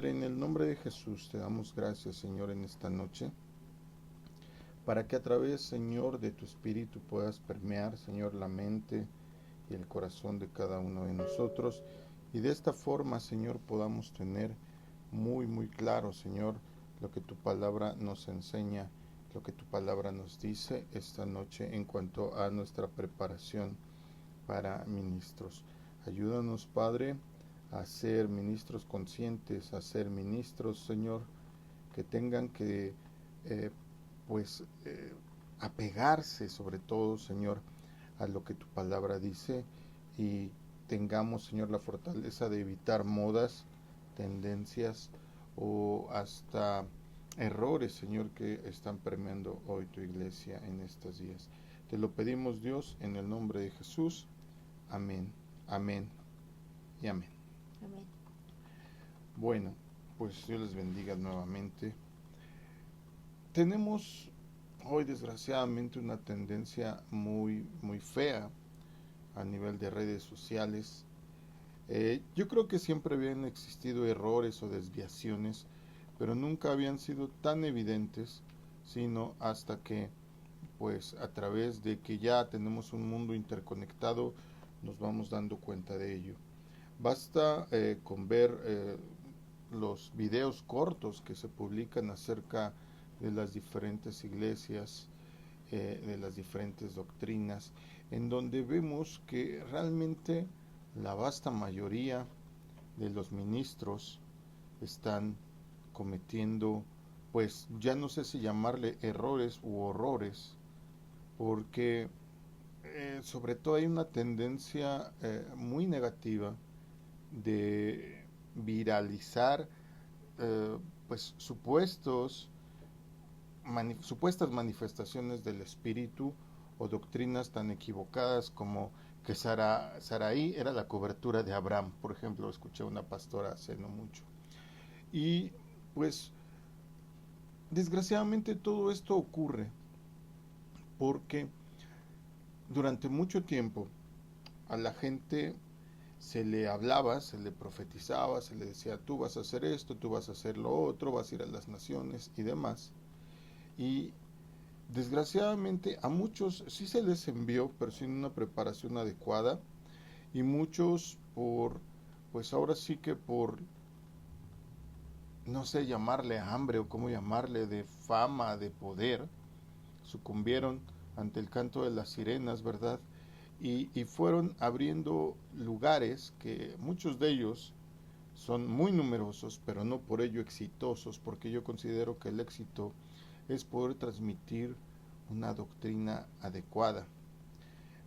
En el nombre de Jesús te damos gracias, Señor, en esta noche, para que a través, Señor, de tu Espíritu puedas permear, Señor, la mente y el corazón de cada uno de nosotros. Y de esta forma, Señor, podamos tener muy claro, Señor, lo que tu palabra nos enseña, lo que tu palabra nos dice esta noche en cuanto a nuestra preparación para ministros. Ayúdanos, Padre, a ser ministros conscientes, a ser ministros, Señor, que tengan que, eh, pues, apegarse sobre todo, Señor, a lo que tu palabra dice y tengamos, Señor, la fortaleza de evitar modas, tendencias o hasta errores, Señor, que están permeando hoy tu iglesia en estos días. Te lo pedimos, Dios, en el nombre de Jesús. Amén, amén y amén. Amén. Bueno, pues Dios les bendiga nuevamente. Tenemos hoy desgraciadamente una tendencia muy fea a nivel de redes sociales. Yo creo que siempre habían existido errores o desviaciones, pero nunca habían sido tan evidentes, sino hasta que, pues a través de que ya tenemos un mundo interconectado, nos vamos dando cuenta de ello. Basta con ver los videos cortos que se publican acerca de las diferentes iglesias, de las diferentes doctrinas, en donde vemos que realmente la vasta mayoría de los ministros están cometiendo, pues ya no sé si llamarle errores u horrores, porque sobre todo hay una tendencia muy negativa de viralizar eh, pues supuestas manifestaciones del espíritu o doctrinas tan equivocadas como que Saraí era la cobertura de Abraham, por ejemplo, escuché a una pastora hace no mucho. Y pues desgraciadamente todo esto ocurre porque durante mucho tiempo a la gente se le hablaba, se le profetizaba, se le decía, tú vas a hacer esto, tú vas a hacer lo otro, vas a ir a las naciones y demás. Y desgraciadamente a muchos sí se les envió, pero sin una preparación adecuada, y muchos pues ahora sí que por, no sé llamarle hambre o cómo llamarle, de fama, de poder, sucumbieron ante el canto de las sirenas, ¿verdad? Y fueron abriendo lugares que muchos de ellos son muy numerosos, pero no por ello exitosos, porque yo considero que el éxito es poder transmitir una doctrina adecuada.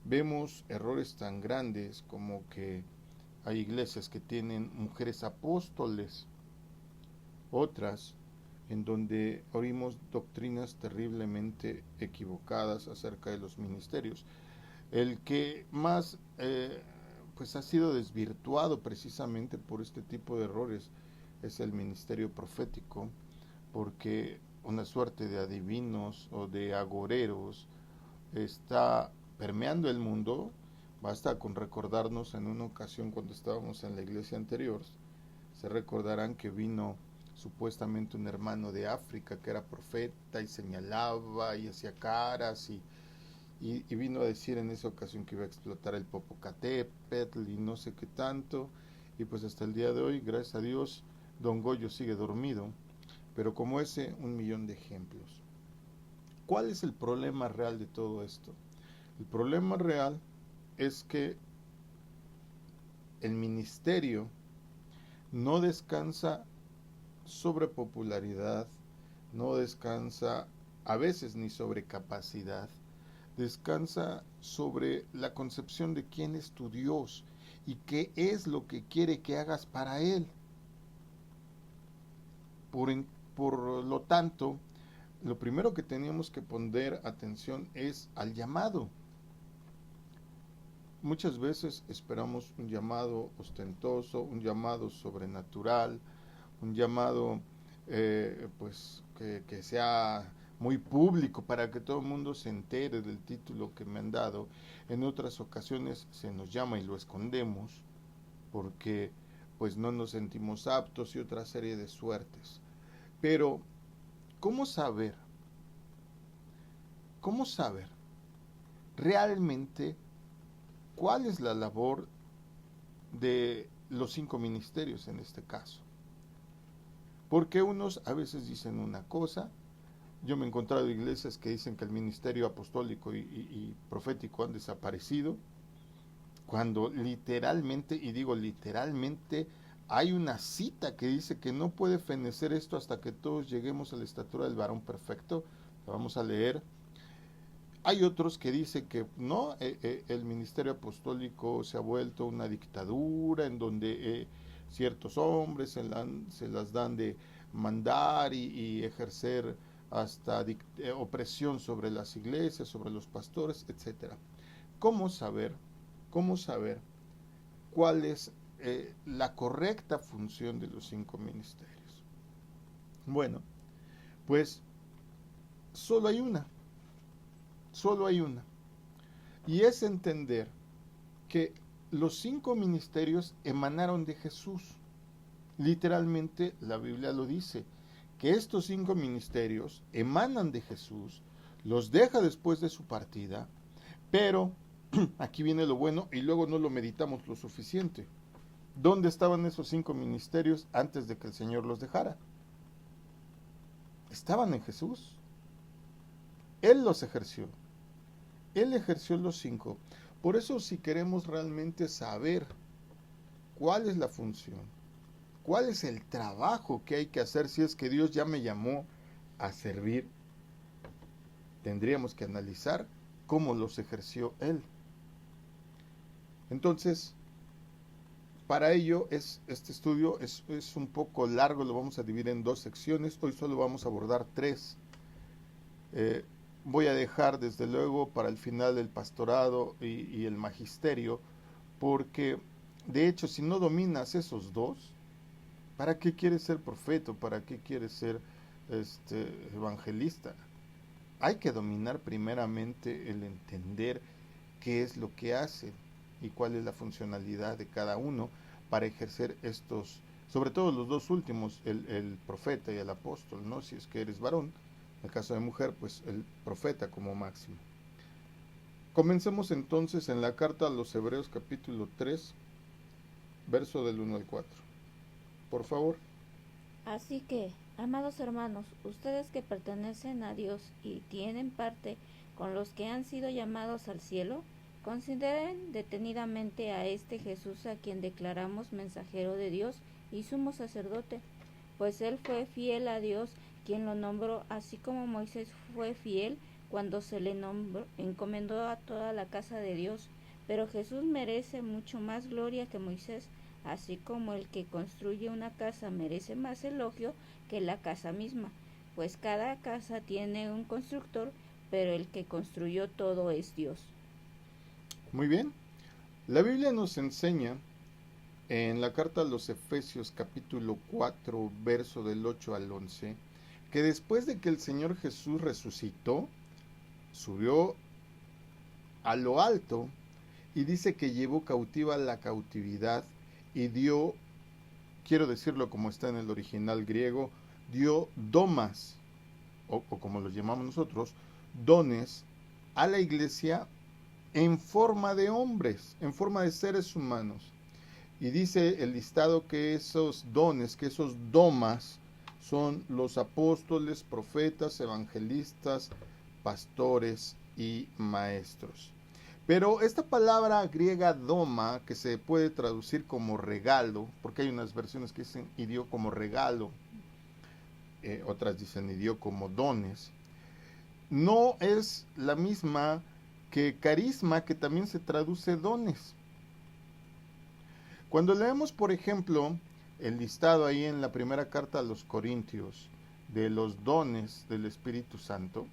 Vemos errores tan grandes como que hay iglesias que tienen mujeres apóstoles, otras en donde oímos doctrinas terriblemente equivocadas acerca de los ministerios. El que más pues ha sido desvirtuado precisamente por este tipo de errores es el ministerio profético, porque una suerte de adivinos o de agoreros está permeando el mundo. Basta con recordarnos en una ocasión cuando estábamos en la iglesia anterior, se recordarán que vino supuestamente un hermano de África que era profeta y señalaba y hacía caras y vino a decir en esa ocasión que iba a explotar el Popocatépetl y no sé qué tanto, y pues hasta el día de hoy, gracias a Dios, Don Goyo sigue dormido, pero como ese, un millón de ejemplos. ¿Cuál es el problema real de todo esto? El problema real es que el ministerio no descansa sobre popularidad, no descansa a veces ni sobre capacidad, descansa sobre la concepción de quién es tu Dios y qué es lo que quiere que hagas para Él. Por, por lo tanto, lo primero que teníamos que poner atención es al llamado. Muchas veces esperamos un llamado ostentoso, un llamado sobrenatural, un llamado pues que sea muy público para que todo el mundo se entere del título que me han dado. En otras ocasiones se nos llama y lo escondemos porque pues no nos sentimos aptos y otra serie de suertes. Pero, ¿cómo saber? ¿Cómo saber realmente cuál es la labor de los 5 ministerios en este caso? Porque unos a veces dicen una cosa. Yo me he encontrado iglesias que dicen que el ministerio apostólico y profético han desaparecido, cuando literalmente, y digo literalmente, hay una cita que dice que no puede fenecer esto hasta que todos lleguemos a la estatura del varón perfecto. La vamos a leer. Hay otros que dicen que no, el ministerio apostólico se ha vuelto una dictadura en donde ciertos hombres se las dan de mandar y ejercer hasta opresión sobre las iglesias, sobre los pastores, etcétera. ¿Cómo saber? ¿Cómo saber cuál es la correcta función de los 5 ministerios? Bueno, pues solo hay una. Solo hay una. Y es entender que los 5 ministerios emanaron de Jesús. Literalmente la Biblia lo dice, que estos 5 ministerios emanan de Jesús, los deja después de su partida, pero aquí viene lo bueno y luego no lo meditamos lo suficiente. ¿Dónde estaban esos 5 ministerios antes de que el Señor los dejara? Estaban en Jesús. Él los ejerció. Él ejerció los 5. Por eso, si queremos realmente saber cuál es la función, cuál es el trabajo que hay que hacer, si es que Dios ya me llamó a servir, tendríamos que analizar cómo los ejerció Él. Entonces, para ello, este estudio es un poco largo, lo vamos a dividir en 2 secciones. Hoy solo vamos a abordar 3. Voy a dejar desde luego para el final el pastorado y el magisterio, porque de hecho si no dominas esos 2, ¿para qué quieres ser profeta? ¿Para qué quieres ser evangelista? Hay que dominar primeramente el entender qué es lo que hace y cuál es la funcionalidad de cada uno para ejercer estos, sobre todo los 2 últimos, el profeta y el apóstol, ¿no? Si es que eres varón. En el caso de mujer, pues el profeta como máximo. Comencemos entonces en la carta a los Hebreos capítulo 3, verso del 1 al 4. Por favor. Así que, amados hermanos, ustedes que pertenecen a Dios y tienen parte con los que han sido llamados al cielo, consideren detenidamente a este Jesús a quien declaramos mensajero de Dios y sumo sacerdote, pues él fue fiel a Dios quien lo nombró, así como Moisés fue fiel cuando se le encomendó a toda la casa de Dios. Pero Jesús merece mucho más gloria que Moisés, así como el que construye una casa merece más elogio que la casa misma, pues cada casa tiene un constructor, pero el que construyó todo es Dios. Muy bien. La Biblia nos enseña en la carta a los Efesios capítulo 4, verso del 8 al 11, que después de que el Señor Jesús resucitó, subió a lo alto y dice que llevó cautiva la cautividad y dio, quiero decirlo como está en el original griego, dio domas, o como lo llamamos nosotros, dones a la iglesia en forma de hombres, en forma de seres humanos. Y dice el listado que esos dones, que esos domas, son los apóstoles, profetas, evangelistas, pastores y maestros. Pero esta palabra griega doma, que se puede traducir como regalo, porque hay unas versiones que dicen y dio como regalo, otras dicen y dio como dones, no es la misma que carisma, que también se traduce dones. Cuando leemos, por ejemplo, el listado ahí en la primera carta a los Corintios de los dones del Espíritu Santo,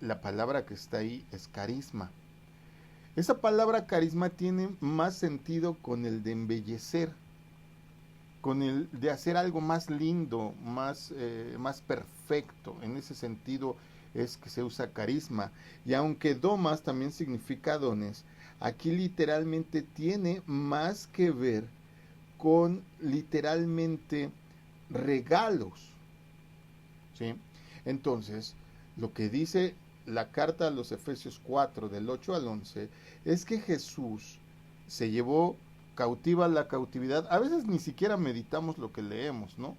la palabra que está ahí es carisma. Esa palabra carisma tiene más sentido con el de embellecer, con el de hacer algo más lindo, más perfecto. En ese sentido es que se usa carisma. Y aunque domas también significa dones, aquí literalmente tiene más que ver con literalmente regalos. ¿Sí? Entonces, lo que dice la carta a los Efesios 4, del 8 al 11, es que Jesús se llevó cautiva la cautividad. A veces ni siquiera meditamos lo que leemos, ¿no?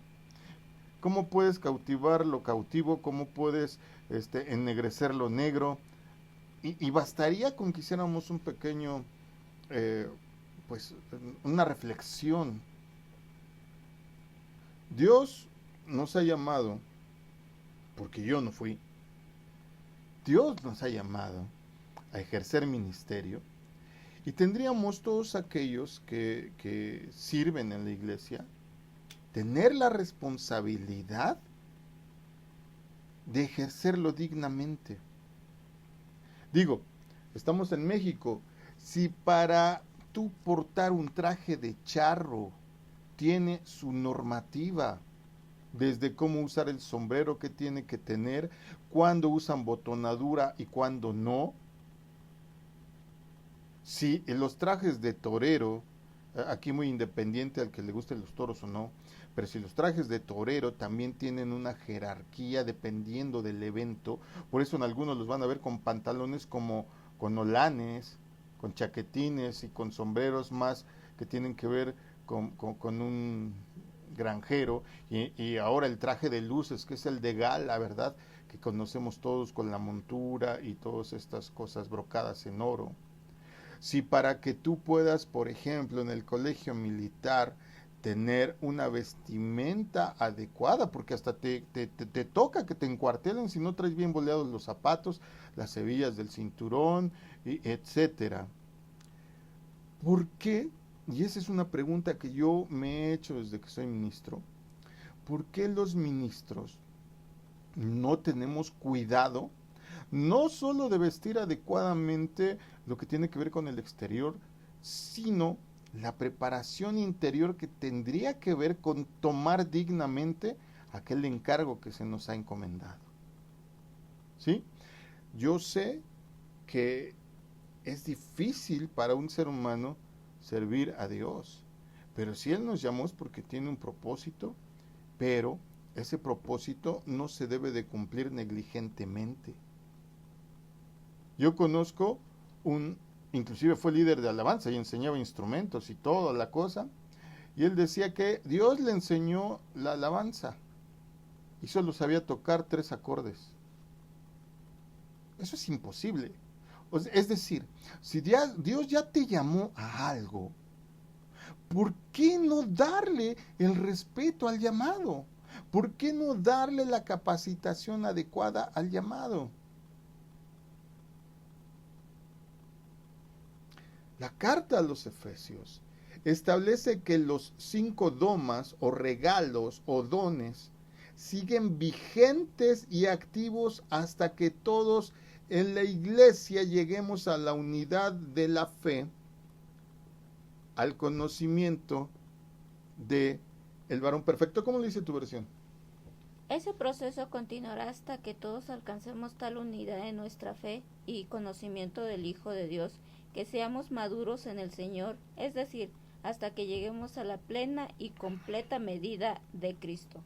¿Cómo puedes cautivar lo cautivo? ¿Cómo puedes ennegrecer lo negro? Y bastaría con que hiciéramos un pequeño, pues, una reflexión. Dios nos ha llamado, porque yo no fui, Dios nos ha llamado a ejercer ministerio, y tendríamos todos aquellos que sirven en la iglesia tener la responsabilidad de ejercerlo dignamente. Digo, estamos en México. Si para tú portar un traje de charro tiene su normativa, desde cómo usar el sombrero que tiene que tener, cuándo usan botonadura y cuándo no. Si los trajes de torero, aquí muy independiente al que le gusten los toros o no, pero si los trajes de torero también tienen una jerarquía dependiendo del evento, por eso en algunos los van a ver con pantalones como con holanes, con chaquetines y con sombreros más que tienen que ver con un granjero, y ahora el traje de luces, que es el de gala, ¿verdad? Que conocemos todos con la montura y todas estas cosas brocadas en oro. Si para que tú puedas, por ejemplo, en el colegio militar, tener una vestimenta adecuada, porque hasta te toca que te encuartelen si no traes bien boleados los zapatos, las hebillas del cinturón, etcétera. ¿Por qué? Y esa es una pregunta que yo me he hecho desde que soy ministro. ¿Por qué los ministros no tenemos cuidado, no solo de vestir adecuadamente lo que tiene que ver con el exterior, sino la preparación interior que tendría que ver con tomar dignamente aquel encargo que se nos ha encomendado? ¿Sí? Yo sé que es difícil para un ser humano servir a Dios, pero si Él nos llamó es porque tiene un propósito, pero ese propósito no se debe de cumplir negligentemente. Yo conozco inclusive fue líder de alabanza y enseñaba instrumentos y toda la cosa, y él decía que Dios le enseñó la alabanza y solo sabía tocar 3 acordes. Eso es imposible. Es decir, si Dios ya te llamó a algo, ¿por qué no darle el respeto al llamado? ¿Por qué no darle la capacitación adecuada al llamado? La carta a los Efesios establece que los 5 domas o regalos o dones siguen vigentes y activos hasta que todos en la iglesia lleguemos a la unidad de la fe, al conocimiento de el varón perfecto. ¿Cómo lo dice tu versión? Ese proceso continuará hasta que todos alcancemos tal unidad en nuestra fe y conocimiento del Hijo de Dios, que seamos maduros en el Señor, es decir, hasta que lleguemos a la plena y completa medida de Cristo.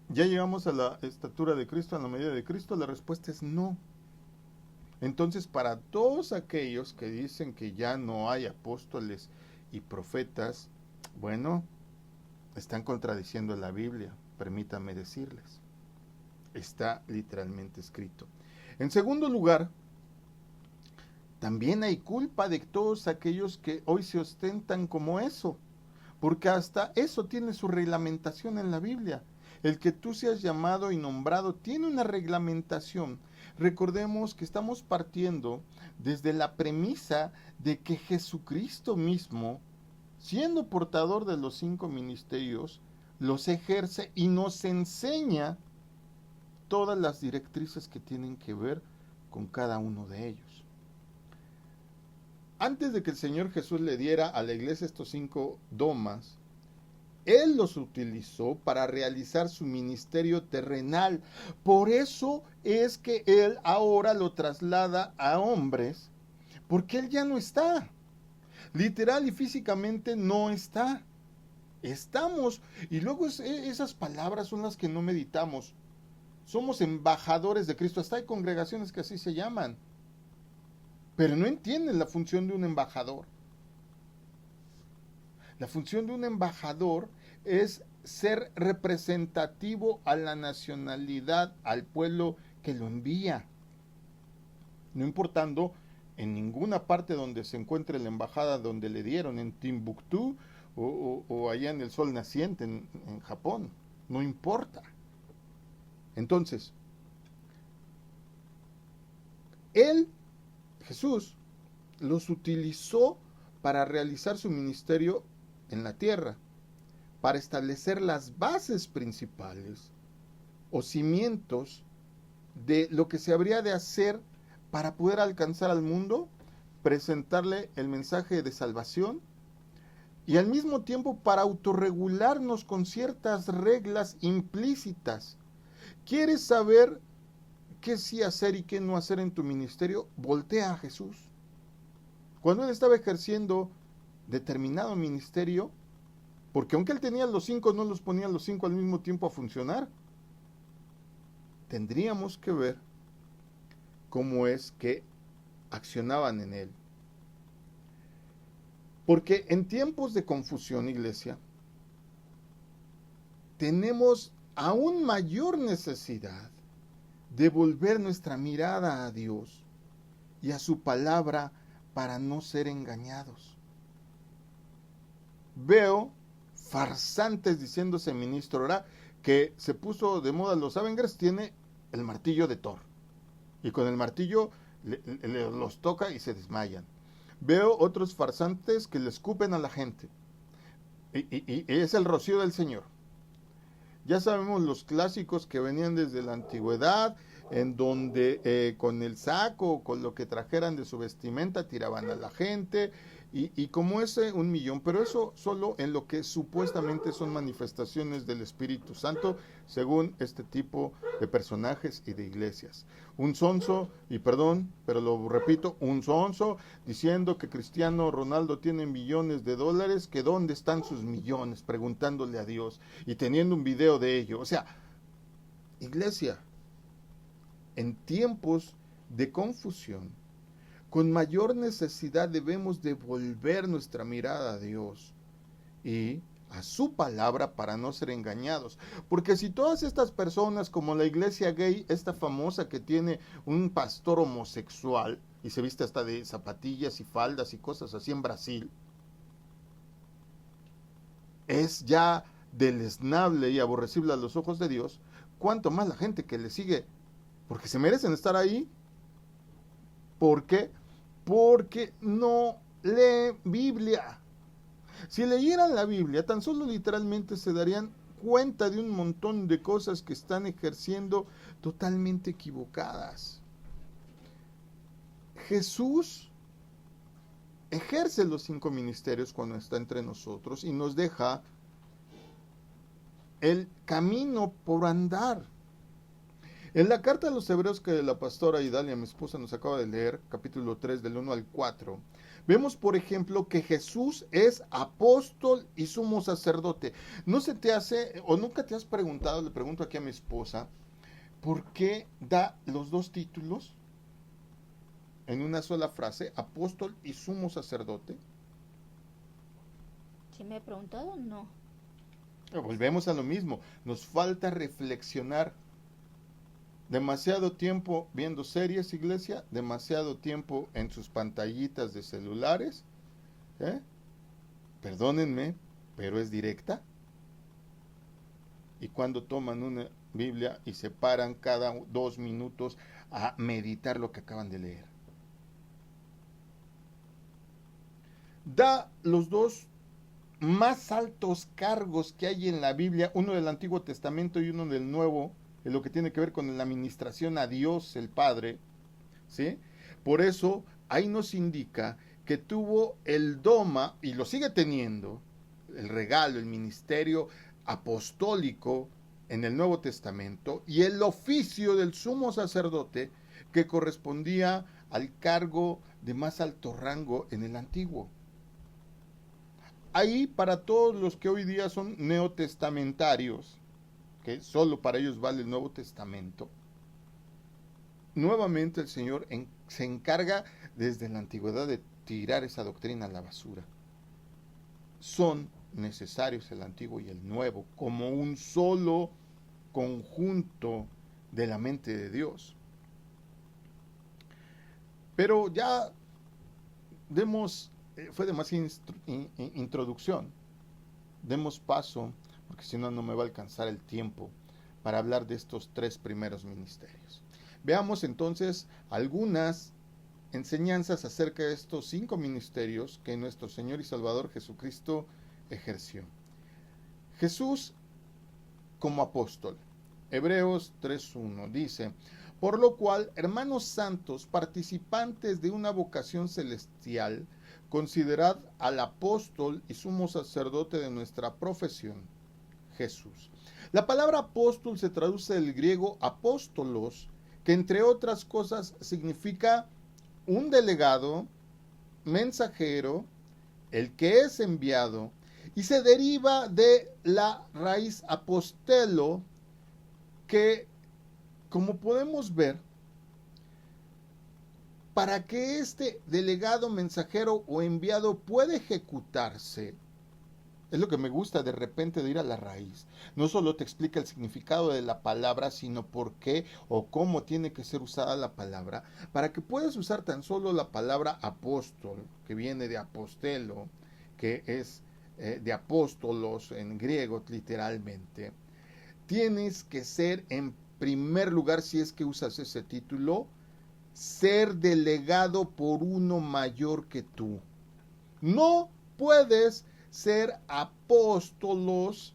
¿Ya llegamos a la estatura de Cristo, a la medida de Cristo? La respuesta es no. Entonces, para todos aquellos que dicen que ya no hay apóstoles y profetas, bueno, están contradiciendo la Biblia, permítanme decirles. Está literalmente escrito. En segundo lugar, también hay culpa de todos aquellos que hoy se ostentan como eso, porque hasta eso tiene su reglamentación en la Biblia. El que tú seas llamado y nombrado tiene una reglamentación. Recordemos que estamos partiendo desde la premisa de que Jesucristo mismo, siendo portador de los 5 ministerios, los ejerce y nos enseña todas las directrices que tienen que ver con cada uno de ellos. Antes de que el Señor Jesús le diera a la iglesia estos 5 domas, Él los utilizó para realizar su ministerio terrenal. Por eso es que Él ahora lo traslada a hombres, porque Él ya no está. Literal y físicamente no está. Estamos, y luego esas palabras son las que no meditamos. Somos embajadores de Cristo. Hasta hay congregaciones que así se llaman, pero no entienden la función de un embajador. La función de un embajador es ser representativo a la nacionalidad, al pueblo que lo envía. No importando en ninguna parte donde se encuentre la embajada donde le dieron, en Timbuktu o allá en el Sol Naciente, en Japón. No importa. Entonces, él, Jesús, los utilizó para realizar su ministerio en la tierra, para establecer las bases principales o cimientos de lo que se habría de hacer para poder alcanzar al mundo, presentarle el mensaje de salvación y al mismo tiempo para autorregularnos con ciertas reglas implícitas. ¿Quieres saber qué sí hacer y qué no hacer en tu ministerio? Voltea a Jesús. Cuando él estaba ejerciendo determinado ministerio, porque aunque él tenía los 5, no los ponía los 5 al mismo tiempo a funcionar. Tendríamos que ver cómo es que accionaban en él. Porque en tiempos de confusión, iglesia, tenemos aún mayor necesidad de volver nuestra mirada a Dios y a su palabra para no ser engañados. Veo farsantes diciéndose ministro, ¿verdad? Que se puso de moda los Avengers, tiene el martillo de Thor. Y con el martillo los toca y se desmayan. Veo otros farsantes que le escupen a la gente. Y es el rocío del Señor. Ya sabemos los clásicos que venían desde la antigüedad, en donde con el saco, con lo que trajeran de su vestimenta, tiraban a la gente, y como ese 1,000,000, pero eso solo en lo que supuestamente son manifestaciones del Espíritu Santo, según este tipo de personajes y de iglesias. Un sonso, y perdón, pero lo repito, un sonso diciendo que Cristiano Ronaldo tiene millones de dólares, que dónde están sus millones, preguntándole a Dios, y teniendo un video de ello. O sea, iglesia, en tiempos de confusión, con mayor necesidad debemos devolver nuestra mirada a Dios y a su palabra para no ser engañados. Porque si todas estas personas, como la iglesia gay, esta famosa que tiene un pastor homosexual y se viste hasta de zapatillas y faldas y cosas así en Brasil, es ya deleznable y aborrecible a los ojos de Dios, cuanto más la gente que le sigue, porque se merecen estar ahí. ¿Por qué? Porque no leen Biblia. Si leyeran la Biblia, tan solo literalmente se darían cuenta de un montón de cosas que están ejerciendo totalmente equivocadas. Jesús ejerce los 5 ministerios cuando está entre nosotros y nos deja el camino por andar. En la carta a los Hebreos que la pastora Idalia, mi esposa, nos acaba de leer, capítulo 3, del 1 al 4, vemos, por ejemplo, que Jesús es apóstol y sumo sacerdote. ¿No se te hace, o nunca te has preguntado, le pregunto aquí a mi esposa, por qué da los dos títulos en una sola frase, apóstol y sumo sacerdote? ¿Sí me he preguntado? No. Volvemos a lo mismo, nos falta reflexionar. Demasiado tiempo viendo series, iglesia, demasiado tiempo en sus pantallitas de celulares, perdónenme, pero es directa. Y cuando toman una Biblia y se paran cada 2 minutos a meditar lo que acaban de leer. Da los dos más altos cargos que hay en la Biblia, uno del Antiguo Testamento y uno del Nuevo, en lo que tiene que ver con la administración a Dios el Padre, ¿sí? Por eso ahí nos indica que tuvo el doma, y lo sigue teniendo, el regalo, el ministerio apostólico en el Nuevo Testamento, y el oficio del sumo sacerdote que correspondía al cargo de más alto rango en el Antiguo. ahí para todos los que hoy día son neotestamentarios, que solo para ellos vale el Nuevo Testamento, nuevamente el Señor se encarga desde la antigüedad de tirar esa doctrina a la basura. Son necesarios el Antiguo y el Nuevo como un solo conjunto de la mente de Dios. Pero ya fue demasiada introducción. Demos paso, porque si no, no me va a alcanzar el tiempo para hablar de estos 3 primeros ministerios. Veamos entonces algunas enseñanzas acerca de estos 5 ministerios que nuestro Señor y Salvador Jesucristo ejerció. Jesús como apóstol. Hebreos 3:1 dice: por lo cual, hermanos santos, participantes de una vocación celestial, considerad al apóstol y sumo sacerdote de nuestra profesión, Jesús. La palabra apóstol se traduce del griego apóstolos, que entre otras cosas significa un delegado, mensajero, el que es enviado, y se deriva de la raíz apostelo, que, como podemos ver, para que este delegado, mensajero o enviado pueda ejecutarse, es lo que me gusta de repente de ir a la raíz. No solo te explica el significado de la palabra, sino por qué o cómo tiene que ser usada la palabra, para que puedas usar tan solo la palabra apóstol, que viene de apostelo, que es de apóstolos en griego literalmente. Tienes que ser, en primer lugar, si es que usas ese título, ser delegado por uno mayor que tú. No puedes ser apóstol,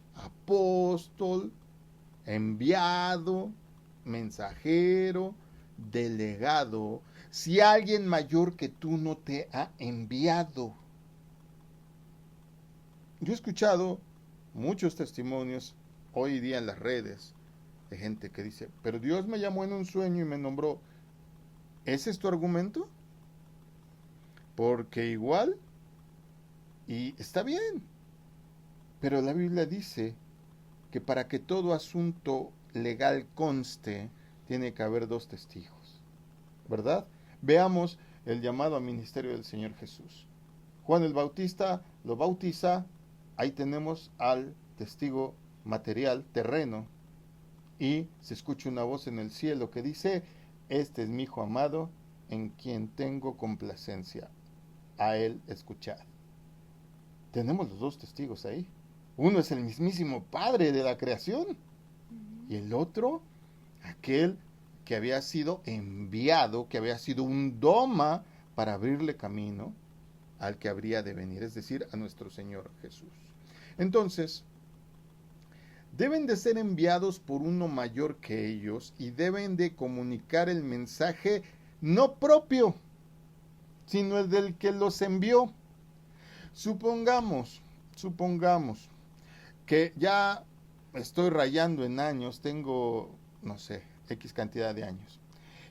enviado, mensajero, delegado, si alguien mayor que tú no te ha enviado. Yo he escuchado muchos testimonios hoy día en las redes de gente que dice: pero Dios me llamó en un sueño y me nombró. ¿Ese es tu argumento? Porque igual, y está bien, pero la Biblia dice que para que todo asunto legal conste, tiene que haber 2 testigos, ¿verdad? Veamos el llamado al ministerio del Señor Jesús. Juan el Bautista lo bautiza, ahí tenemos al testigo material, terreno, y se escucha una voz en el cielo que dice: este es mi Hijo amado, en quien tengo complacencia, a él escuchad. Tenemos los 2 testigos ahí. Uno es el mismísimo Padre de la creación, y el otro, aquel que había sido enviado, que había sido un doma para abrirle camino al que habría de venir, es decir, a nuestro Señor Jesús. Entonces, deben de ser enviados por uno mayor que ellos y deben de comunicar el mensaje no propio, sino el del que los envió. Supongamos que ya estoy rayando en años, tengo, no sé, X cantidad de años,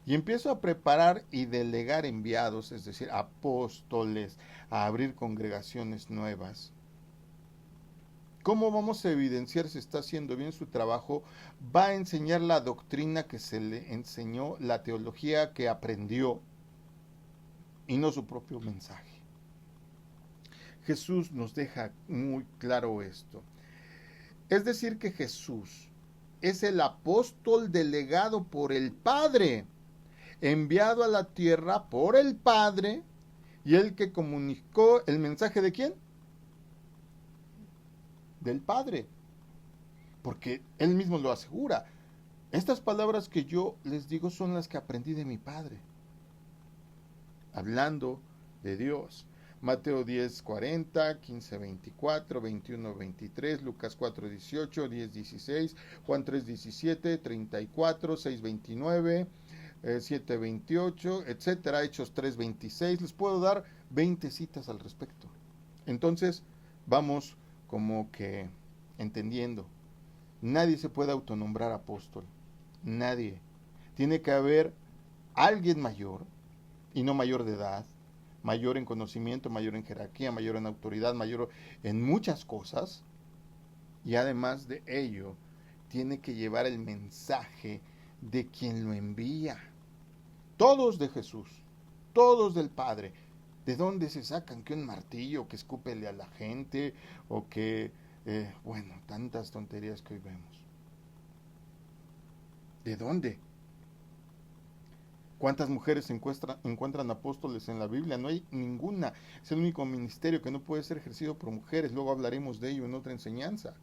y empiezo a preparar y delegar enviados, es decir, apóstoles, a abrir congregaciones nuevas. ¿Cómo vamos a evidenciar si está haciendo bien su trabajo? Va a enseñar la doctrina que se le enseñó, la teología que aprendió, y no su propio mensaje. Jesús nos deja muy claro esto. Es decir, que Jesús es el apóstol delegado por el Padre, enviado a la tierra por el Padre, y el que comunicó el mensaje ¿de quién? Del Padre, porque Él mismo lo asegura. Estas palabras que yo les digo son las que aprendí de mi Padre, hablando de Dios. Mateo 10:40, 15:24, 21:23, Lucas 4:18, 10:16, Juan 3:17, 34, 6:29, 7:28, etcétera, Hechos 3:26. Les puedo dar 20 citas al respecto. Entonces, vamos como que entendiendo. Nadie se puede autonombrar apóstol. Nadie. Tiene que haber alguien mayor, y no mayor de edad, mayor en conocimiento, mayor en jerarquía, mayor en autoridad, mayor en muchas cosas. Y además de ello, tiene que llevar el mensaje de quien lo envía. Todos de Jesús, todos del Padre. ¿De dónde se sacan que un martillo que escúpele a la gente o que, bueno, tantas tonterías que hoy vemos? ¿De dónde? ¿Cuántas mujeres se encuentran apóstoles en la Biblia? No hay ninguna. Es el único ministerio que no puede ser ejercido por mujeres. Luego hablaremos de ello en otra enseñanza.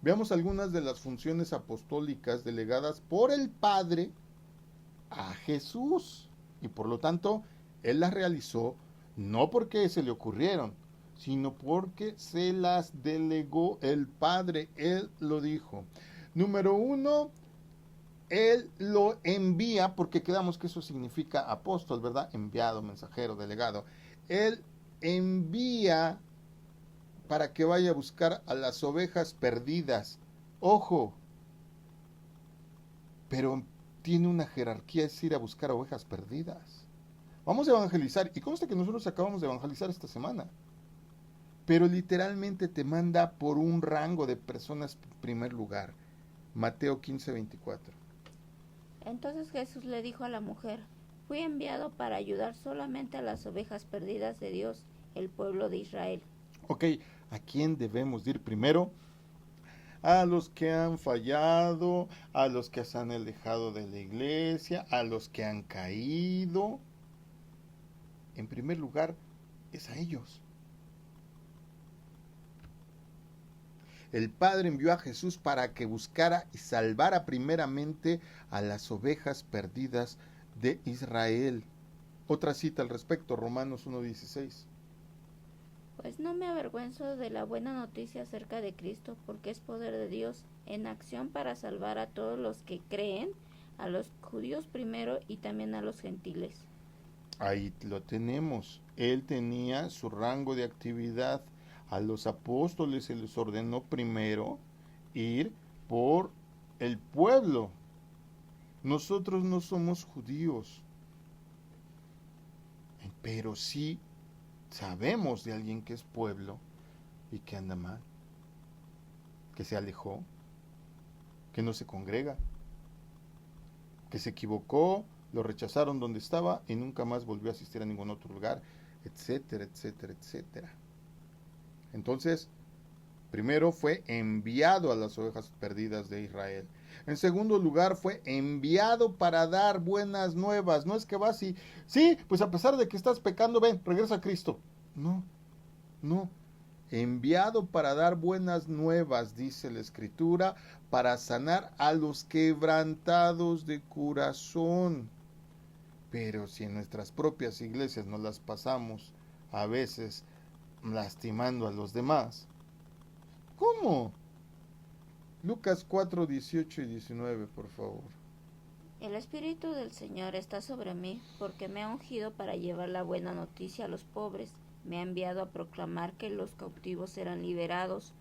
Veamos algunas de las funciones apostólicas delegadas por el Padre a Jesús. Y por lo tanto, Él las realizó no porque se le ocurrieron, sino porque se las delegó el Padre. Él lo dijo. Número 1, Él lo envía, porque quedamos que eso significa apóstol, ¿verdad? Enviado, mensajero, delegado. Él envía para que vaya a buscar a las ovejas perdidas. Ojo, pero tiene una jerarquía, es ir a buscar ovejas perdidas. Vamos a evangelizar, y consta que nosotros acabamos de evangelizar esta semana, pero literalmente te manda por un rango de personas en primer lugar. Mateo 15:24. Entonces Jesús le dijo a la mujer: fui enviado para ayudar solamente a las ovejas perdidas de Dios, el pueblo de Israel. Ok, ¿a quién debemos ir primero? A los que han fallado, a los que se han alejado de la iglesia, a los que han caído. En primer lugar, es a ellos. El Padre envió a Jesús para que buscara y salvara primeramente a las ovejas perdidas de Israel. Otra cita al respecto, Romanos 1:16. Pues no me avergüenzo de la buena noticia acerca de Cristo, porque es poder de Dios en acción para salvar a todos los que creen, a los judíos primero y también a los gentiles. Ahí lo tenemos. Él tenía su rango de actividad. A los apóstoles se les ordenó primero ir por el pueblo. Nosotros no somos judíos, pero sí sabemos de alguien que es pueblo y que anda mal, que se alejó, que no se congrega, que se equivocó, lo rechazaron donde estaba y nunca más volvió a asistir a ningún otro lugar, etcétera, etcétera, etcétera. Entonces, primero fue enviado a las ovejas perdidas de Israel. En segundo lugar, fue enviado para dar buenas nuevas. No es que vas y, sí, pues a pesar de que estás pecando, ven, regresa a Cristo. No, no. Enviado para dar buenas nuevas, dice la Escritura, para sanar a los quebrantados de corazón. Pero si en nuestras propias iglesias nos las pasamos a veces lastimando a los demás, ¿cómo? Lucas 4, 18 y 19, por favor. El Espíritu del Señor está sobre mí, porque me ha ungido para llevar la buena noticia a los pobres. Me ha enviado a proclamar que los cautivos serán liberados,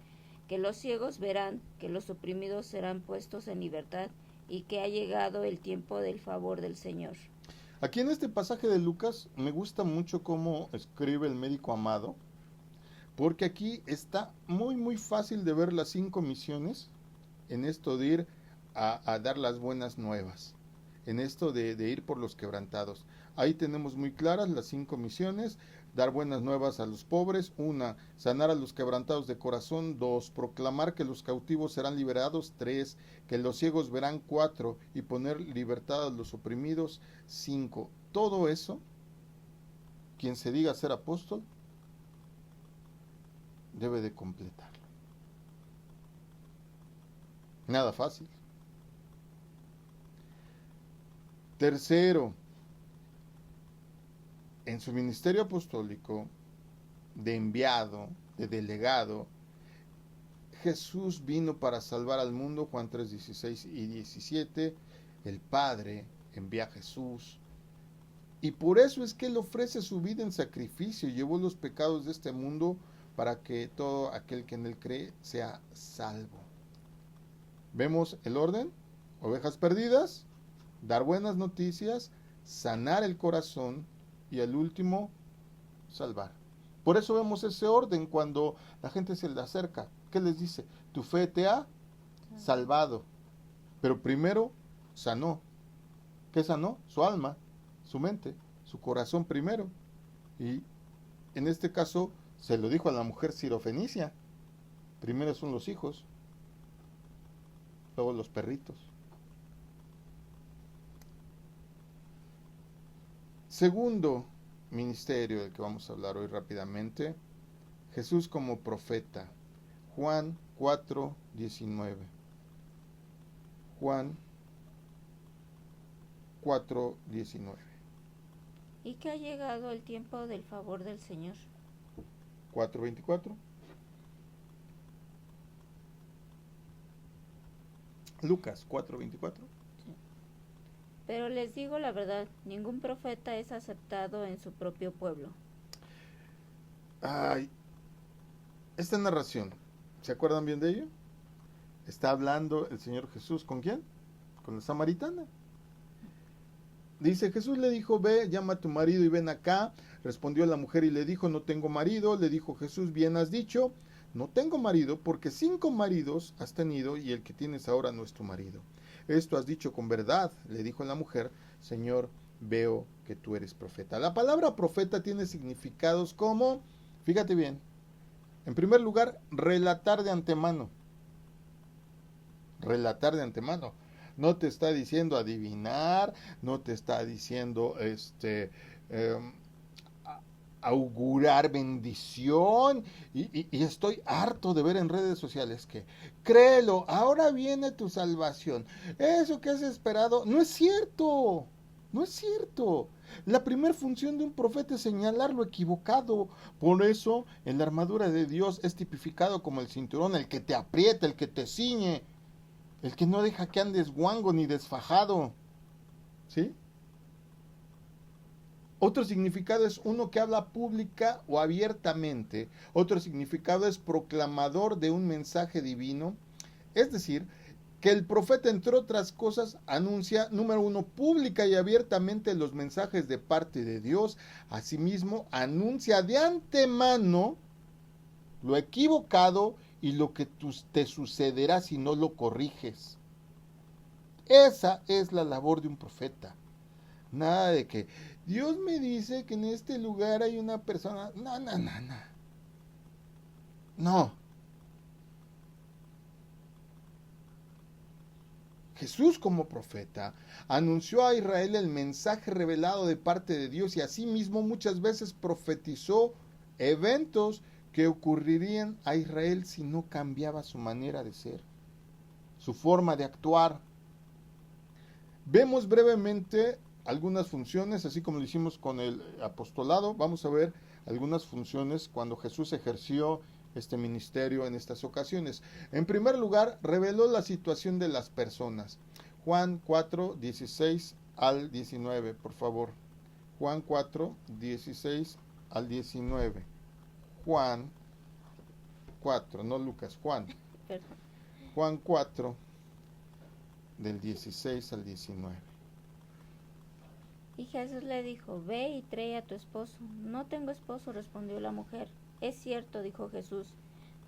que los ciegos verán, que los oprimidos serán puestos en libertad, y que ha llegado el tiempo del favor del Señor. Aquí en este pasaje de Lucas me gusta mucho cómo escribe el médico Amado, porque aquí está muy fácil de ver las 5 misiones en esto de ir a dar las buenas nuevas, en esto de ir por los quebrantados. Ahí tenemos muy claras las 5 misiones: dar buenas nuevas a los pobres, 1, sanar a los quebrantados de corazón, 2, proclamar que los cautivos serán liberados, 3, que los ciegos verán, 4, y poner libertad a los oprimidos, 5. Todo eso, quien se diga ser apóstol, debe de completarlo. Nada fácil. Tercero, en su ministerio apostólico, de enviado, de delegado, Jesús vino para salvar al mundo. Juan 3, 16 y 17. El Padre envía a Jesús. Y por eso es que Él ofrece su vida en sacrificio. Llevó los pecados de este mundo para que todo aquel que en Él cree sea salvo. Vemos el orden: ovejas perdidas, dar buenas noticias, sanar el corazón y al último, salvar. Por eso vemos ese orden cuando la gente se le acerca. ¿Qué les dice? Tu fe te ha salvado. Pero primero sanó. ¿Qué sanó? Su alma, su mente, su corazón primero. Y en este caso se lo dijo a la mujer sirofenicia. Primero son los hijos, luego los perritos. Segundo ministerio del que vamos a hablar hoy rápidamente, Jesús como profeta. Juan 4:19. Juan 4:19. Y que ha llegado el tiempo del favor del Señor. 4:24. Lucas 4:24. Sí. Pero les digo la verdad, ningún profeta es aceptado en su propio pueblo. Ay, esta narración, ¿se acuerdan bien de ello? Está hablando el Señor Jesús, ¿con quién? Con la samaritana. Dice, Jesús le dijo, ve, llama a tu marido y ven acá. Respondió la mujer y le dijo, no tengo marido. Le dijo Jesús, bien has dicho, no tengo marido, porque 5 maridos has tenido y el que tienes ahora no es tu marido. Esto has dicho con verdad, le dijo la mujer, Señor, veo que tú eres profeta. La palabra profeta tiene significados como, fíjate bien, en primer lugar, relatar de antemano. Relatar de antemano. No te está diciendo adivinar, no te está diciendo augurar bendición. Y estoy harto de ver en redes sociales que créelo, ahora viene tu salvación. Eso que has esperado, no es cierto. No es cierto. La primera función de un profeta es señalar lo equivocado. Por eso, en la armadura de Dios es tipificado como el cinturón, el que te aprieta, el que te ciñe, el que no deja que andes guango ni desfajado. ¿Sí? Otro significado es uno que habla pública o abiertamente. Otro significado es proclamador de un mensaje divino. Es decir, que el profeta, entre otras cosas, anuncia, número 1, pública y abiertamente los mensajes de parte de Dios. Asimismo, anuncia de antemano lo equivocado y lo que te sucederá si no lo corriges. Esa es la labor de un profeta. Nada de que Dios me dice que en este lugar hay una persona. No, no, no, no. No. Jesús como profeta anunció a Israel el mensaje revelado de parte de Dios y asimismo muchas veces profetizó eventos que ocurrirían a Israel si no cambiaba su manera de ser, su forma de actuar. Vemos brevemente algunas funciones, así como lo hicimos con el apostolado. Vamos a ver algunas funciones cuando Jesús ejerció este ministerio en estas ocasiones. En primer lugar, reveló la situación de las personas. Juan 4, 16 al 19, por favor. Juan 4, 16 al 19. Juan 4, no Lucas, Juan. Perdón. Juan 4, del 16 al 19. Y Jesús le dijo, ve y trae a tu esposo. No tengo esposo, respondió la mujer. Es cierto, dijo Jesús,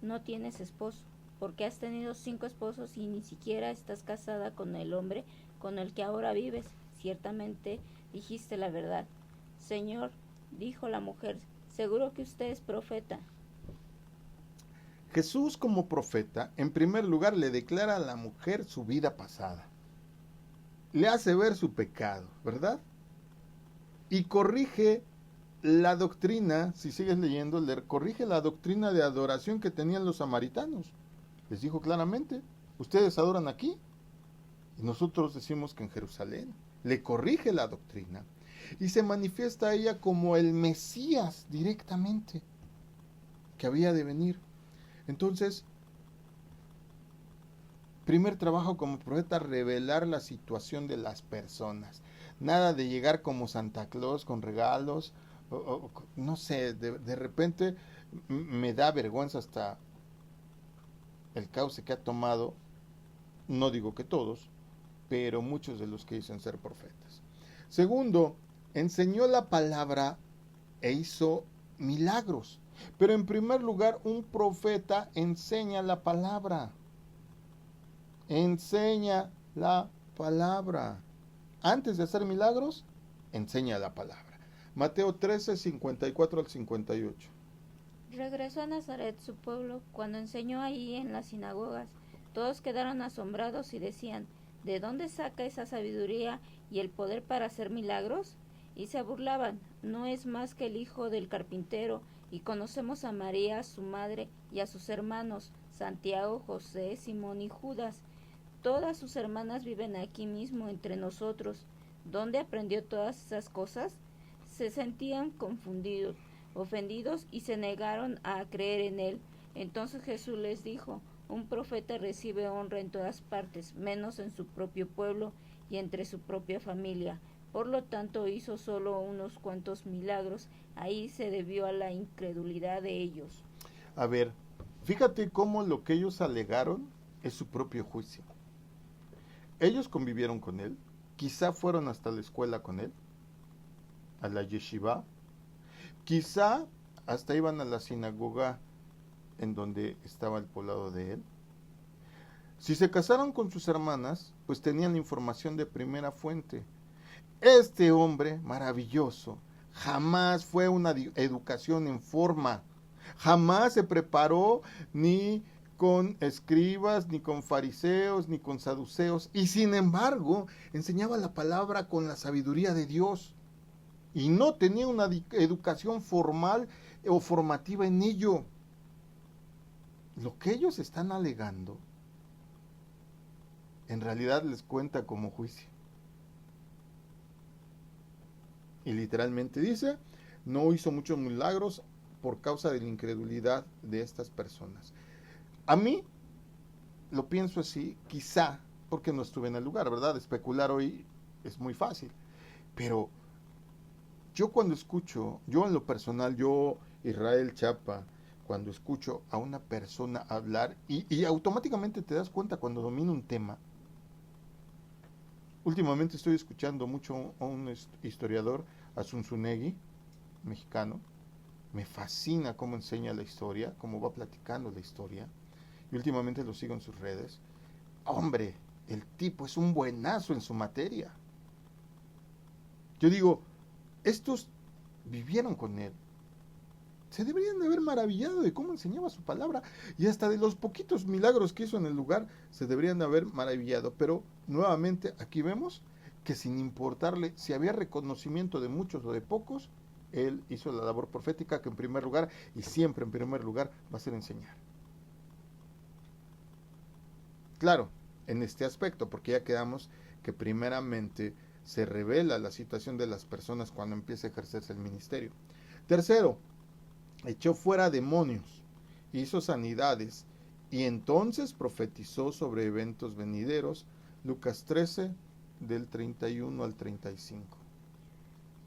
no tienes esposo, porque has tenido 5 esposos y ni siquiera estás casada con el hombre con el que ahora vives. Ciertamente dijiste la verdad. Señor, dijo la mujer, seguro que usted es profeta. Jesús como profeta, en primer lugar, le declara a la mujer su vida pasada. Le hace ver su pecado, ¿verdad? Y corrige la doctrina, si sigues leyendo, le corrige la doctrina de adoración que tenían los samaritanos. Les dijo claramente, ustedes adoran aquí y nosotros decimos que en Jerusalén. Le corrige la doctrina y se manifiesta a ella como el Mesías directamente que había de venir. Entonces, primer trabajo como profeta, revelar la situación de las personas. Nada de llegar como Santa Claus con regalos, no sé, de repente me da vergüenza hasta el cauce que ha tomado, no digo que todos, pero muchos de los que dicen ser profetas. Segundo, enseñó la palabra e hizo milagros. Pero en primer lugar, un profeta enseña la palabra. Enseña la palabra. Antes de hacer milagros, enseña la palabra. Mateo 13, 54 al 58. Regresó a Nazaret, su pueblo, cuando enseñó allí en las sinagogas. Todos quedaron asombrados y decían, ¿de dónde saca esa sabiduría y el poder para hacer milagros? Y se burlaban, ¿no es más que el hijo del carpintero? Y conocemos a María, su madre, y a sus hermanos, Santiago, José, Simón y Judas. Todas sus hermanas viven aquí mismo entre nosotros. ¿Dónde aprendió todas esas cosas? Se sentían confundidos, ofendidos y se negaron a creer en él. Entonces Jesús les dijo, un profeta recibe honra en todas partes, menos en su propio pueblo y entre su propia familia. Por lo tanto hizo solo unos cuantos milagros. Ahí se debió a la incredulidad de ellos. A ver, fíjate cómo lo que ellos alegaron es su propio juicio. Ellos convivieron con él, quizá fueron hasta la escuela con él, a la yeshiva, quizá hasta iban a la sinagoga en donde estaba el poblado de él. Si se casaron con sus hermanas, pues tenían información de primera fuente. Este hombre maravilloso jamás fue una educación en forma, jamás se preparó ni con escribas, ni con fariseos, ni con saduceos, y sin embargo enseñaba la palabra con la sabiduría de Dios, y no tenía una educación formal o formativa en ello. Lo que ellos están alegando, en realidad les cuenta como juicio. Y literalmente dice, no hizo muchos milagros por causa de la incredulidad de estas personas. A mí, lo pienso así, quizá, porque no estuve en el lugar, ¿verdad? Especular hoy es muy fácil. Pero yo cuando escucho, yo en lo personal, yo, Israel Chapa, cuando escucho a una persona hablar y automáticamente te das cuenta cuando domina un tema. Últimamente estoy escuchando mucho a un historiador, a Zunzunegui, mexicano. Me fascina cómo enseña la historia, cómo va platicando la historia. Y últimamente lo sigo en sus redes. Hombre, el tipo es un buenazo en su materia. Yo digo, estos vivieron con él. Se deberían de haber maravillado de cómo enseñaba su palabra y hasta de los poquitos milagros que hizo en el lugar se deberían de haber maravillado. Pero nuevamente aquí vemos que sin importarle si había reconocimiento de muchos o de pocos, él hizo la labor profética que en primer lugar y siempre en primer lugar va a ser enseñar. Claro, en este aspecto, porque ya quedamos que primeramente se revela la situación de las personas cuando empieza a ejercerse el ministerio. Tercero, echó fuera demonios, hizo sanidades y entonces profetizó sobre eventos venideros. Lucas 13, del 31 al 35.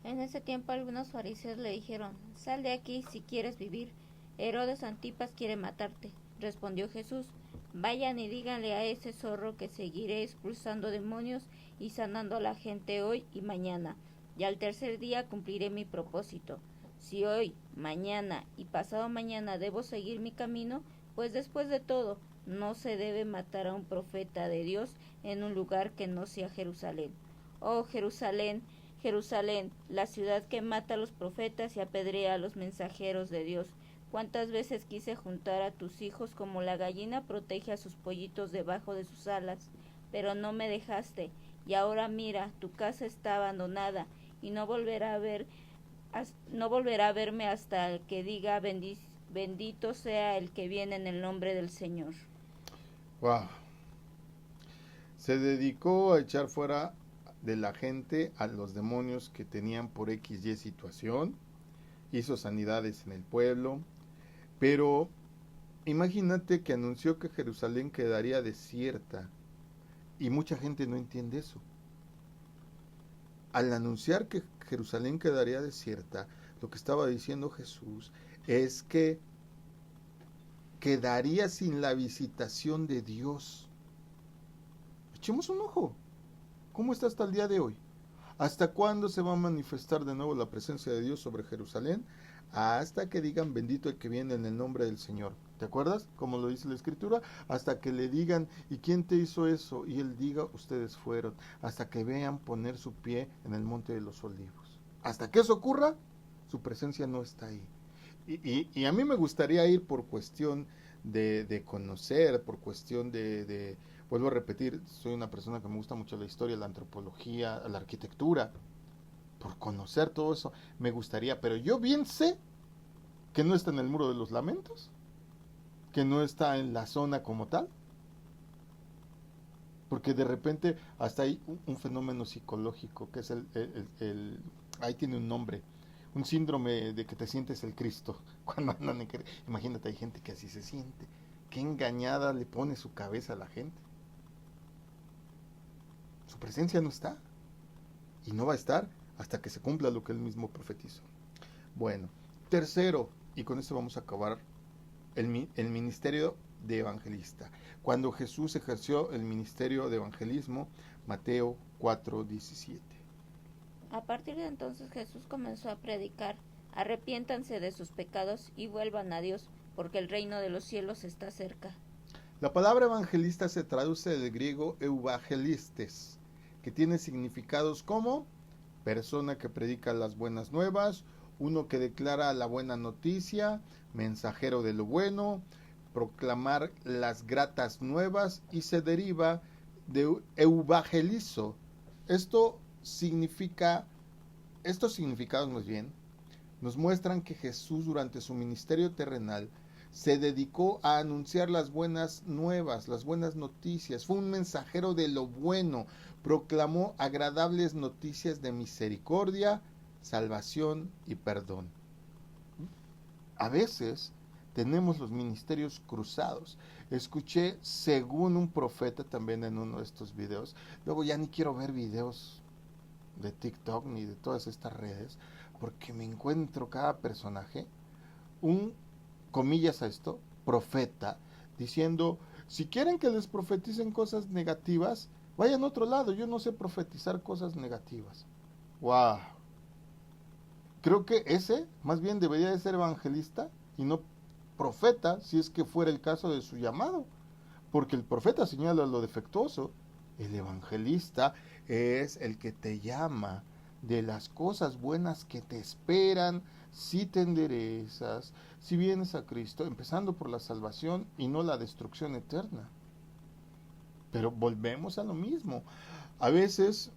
En ese tiempo algunos fariseos le dijeron, sal de aquí si quieres vivir. Herodes Antipas quiere matarte. Respondió Jesús, vayan y díganle a ese zorro que seguiré expulsando demonios y sanando a la gente hoy y mañana, y al tercer día cumpliré mi propósito. Si hoy, mañana y pasado mañana debo seguir mi camino, pues después de todo, no se debe matar a un profeta de Dios en un lugar que no sea Jerusalén. Oh Jerusalén, Jerusalén, la ciudad que mata a los profetas y apedrea a los mensajeros de Dios. Cuántas veces quise juntar a tus hijos como la gallina protege a sus pollitos debajo de sus alas, pero no me dejaste. Y ahora mira, tu casa está abandonada y no volverá a verme hasta que diga bendito sea el que viene en el nombre del Señor. Wow. Se dedicó a echar fuera de la gente a los demonios que tenían por XY situación, hizo sanidades en el pueblo, pero imagínate que anunció que Jerusalén quedaría desierta y mucha gente no entiende eso. Al anunciar que Jerusalén quedaría desierta, lo que estaba diciendo Jesús es que quedaría sin la visitación de Dios. Echemos un ojo. ¿Cómo está hasta el día de hoy? ¿Hasta cuándo se va a manifestar de nuevo la presencia de Dios sobre Jerusalén? Hasta que digan bendito el que viene en el nombre del Señor. ¿Te acuerdas? Como lo dice la Escritura, hasta que le digan, ¿y quién te hizo eso? Y él diga, ustedes fueron, hasta que vean poner su pie en el monte de los olivos. Hasta que eso ocurra, su presencia no está ahí. Y a mí me gustaría ir por cuestión de conocer, por cuestión vuelvo a repetir, soy una persona que me gusta mucho la historia, la antropología, la arquitectura, por conocer todo eso, me gustaría, pero yo bien sé que no está en el Muro de los Lamentos, que no está en la zona como tal, porque de repente hasta hay un fenómeno psicológico que es ahí tiene un nombre, un síndrome de que te sientes el Cristo cuando andan imagínate, hay gente que así se siente, qué engañada le pone su cabeza a la gente. Su presencia no está y no va a estar hasta que se cumpla lo que él mismo profetizó. Bueno, tercero, y con esto vamos a acabar el ministerio de evangelista. Cuando Jesús ejerció el ministerio de evangelismo, Mateo 4:17. A partir de entonces Jesús comenzó a predicar: arrepiéntanse de sus pecados y vuelvan a Dios, porque el reino de los cielos está cerca. La palabra evangelista se traduce del griego euvangelistes, que tiene significados como persona que predica las buenas nuevas, uno que declara la buena noticia, mensajero de lo bueno, proclamar las gratas nuevas, y se deriva de evangelizo. Estos significados más bien nos muestran que Jesús durante su ministerio terrenal se dedicó a anunciar las buenas nuevas, las buenas noticias. Fue un mensajero de lo bueno, proclamó agradables noticias de misericordia, salvación y perdón. A veces tenemos los ministerios cruzados. Escuché, según un profeta también en uno de estos videos, luego ya ni quiero ver videos de TikTok ni de todas estas redes, porque me encuentro cada personaje, un, comillas a esto, profeta, diciendo, si quieren que les profeticen cosas negativas, vayan a otro lado, yo no sé profetizar cosas negativas. ¡Wow! Creo que ese más bien debería de ser evangelista y no profeta, si es que fuera el caso de su llamado, porque el profeta señala lo defectuoso, el evangelista es el que te llama de las cosas buenas que te esperan si te enderezas, si vienes a Cristo, empezando por la salvación y no la destrucción eterna. Pero volvemos a lo mismo. A veces,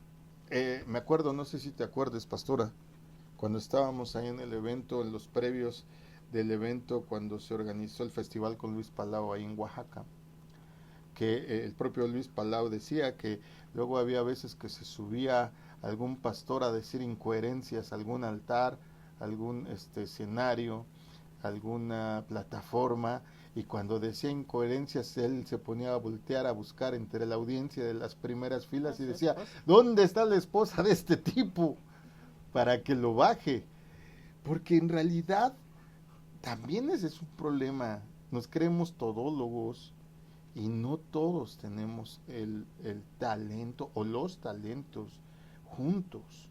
me acuerdo, no sé si te acuerdas, pastora, cuando estábamos ahí en el evento, en los previos del evento, cuando se organizó el festival con Luis Palau ahí en Oaxaca, que el propio Luis Palau decía que luego había veces que se subía algún pastor a decir incoherencias, algún altar, algún escenario, alguna plataforma, y cuando decía incoherencias él se ponía a voltear a buscar entre la audiencia de las primeras filas y decía, ¿dónde está la esposa de este tipo? Para que lo baje, porque en realidad también ese es un problema, nos creemos todólogos y no todos tenemos el talento o los talentos juntos,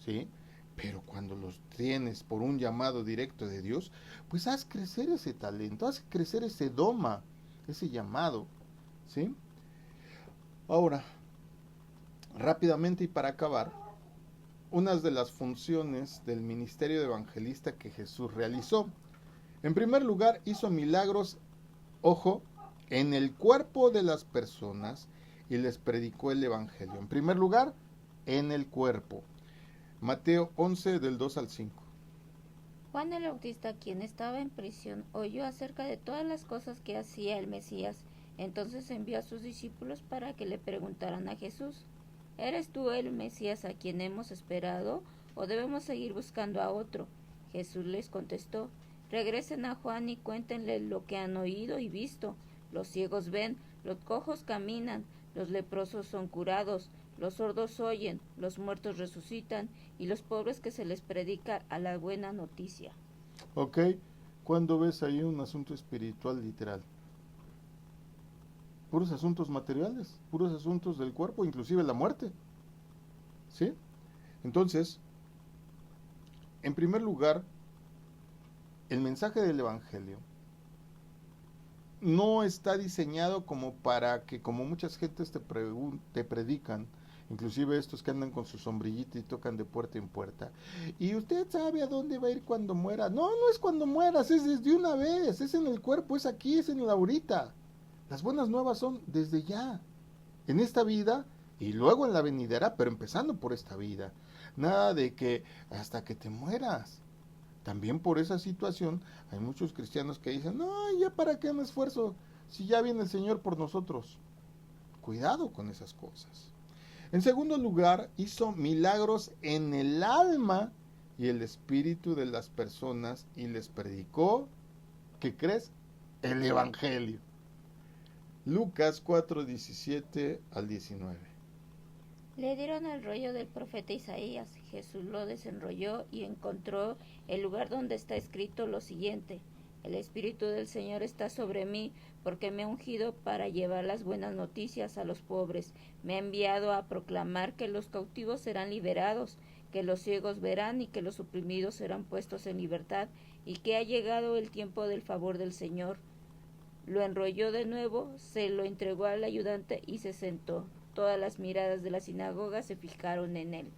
¿sí? Pero cuando los tienes por un llamado directo de Dios, pues haz crecer ese talento, haz crecer ese doma, ese llamado, ¿sí? Ahora, rápidamente y para acabar, unas de las funciones del ministerio de evangelista que Jesús realizó. En primer lugar, hizo milagros, ojo, en el cuerpo de las personas y les predicó el evangelio. En primer lugar, en el cuerpo. Mateo 11 del 2 al 5. Juan el Bautista, quien estaba en prisión, oyó acerca de todas las cosas que hacía el Mesías. Entonces envió a sus discípulos para que le preguntaran a Jesús: ¿eres tú el Mesías a quien hemos esperado, o debemos seguir buscando a otro? Jesús les contestó: regresen a Juan y cuéntenle lo que han oído y visto. Los ciegos ven, los cojos caminan, los leprosos son curados, los sordos oyen, los muertos resucitan, y los pobres que se les predica a la buena noticia. Ok, ¿cuándo ves ahí un asunto espiritual literal? Puros asuntos materiales, puros asuntos del cuerpo, inclusive la muerte, ¿sí? Entonces, en primer lugar, el mensaje del Evangelio no está diseñado como para que, como muchas gentes te predican, inclusive estos que andan con su sombrillita y tocan de puerta en puerta, y usted sabe a dónde va a ir cuando muera. No, no es cuando mueras, es desde una vez, es en el cuerpo, es aquí, es en el ahorita. Las buenas nuevas son desde ya, en esta vida y luego en la venidera, pero empezando por esta vida. Nada de que hasta que te mueras. También por esa situación hay muchos cristianos que dicen, no, ya para qué me esfuerzo si ya viene el Señor por nosotros. Cuidado con esas cosas. En segundo lugar, hizo milagros en el alma y el espíritu de las personas y les predicó, ¿qué crees? El Evangelio. Lucas 4:17 al 19. Le dieron el rollo del profeta Isaías. Jesús lo desenrolló y encontró el lugar donde está escrito lo siguiente: El Espíritu del Señor está sobre mí, porque me ha ungido para llevar las buenas noticias a los pobres. Me ha enviado a proclamar que los cautivos serán liberados, que los ciegos verán y que los oprimidos serán puestos en libertad, y que ha llegado el tiempo del favor del Señor. Lo enrolló de nuevo, se lo entregó al ayudante y se sentó. Todas las miradas de la sinagoga se fijaron en él.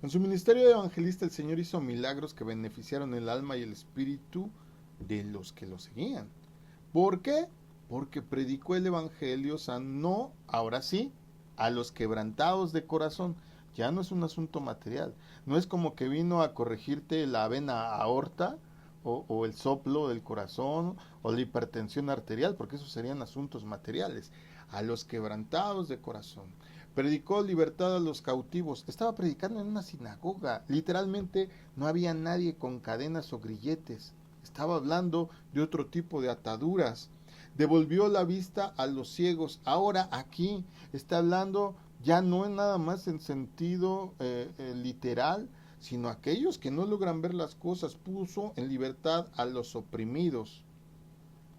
En su ministerio de evangelista el Señor hizo milagros que beneficiaron el alma y el espíritu de los que lo seguían. ¿Por qué? Porque predicó el Evangelio, sanó, ahora sí, a los quebrantados de corazón. Ya no es un asunto material. No es como que vino a corregirte la vena aorta o el soplo del corazón o la hipertensión arterial, porque esos serían asuntos materiales. A los quebrantados de corazón. Predicó libertad a los cautivos. Estaba predicando en una sinagoga. Literalmente no había nadie con cadenas o grilletes. Estaba hablando de otro tipo de ataduras. Devolvió la vista a los ciegos. Ahora aquí está hablando ya no nada más en sentido literal, sino aquellos que no logran ver las cosas. Puso en libertad a los oprimidos.